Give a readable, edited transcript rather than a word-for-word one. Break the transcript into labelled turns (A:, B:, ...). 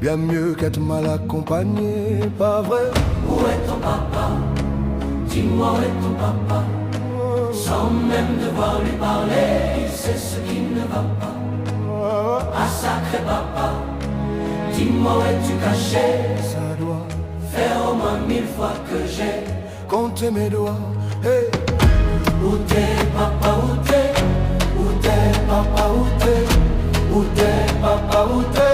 A: bien mieux qu'être mal accompagné, pas vrai?
B: Où est ton papa? Dis-moi où est ton papa? Sans même devoir lui parler, il sait ce qui ne va pas. Ah sacré papa, dis-moi où es-tu caché?
A: Ça doit
B: faire au moins 1000 fois que j'ai
A: compté mes doigts. Hey.
B: Où t'es papa, où t'es? Où t'es papa, où t'es? Où t'es papa, où t'es?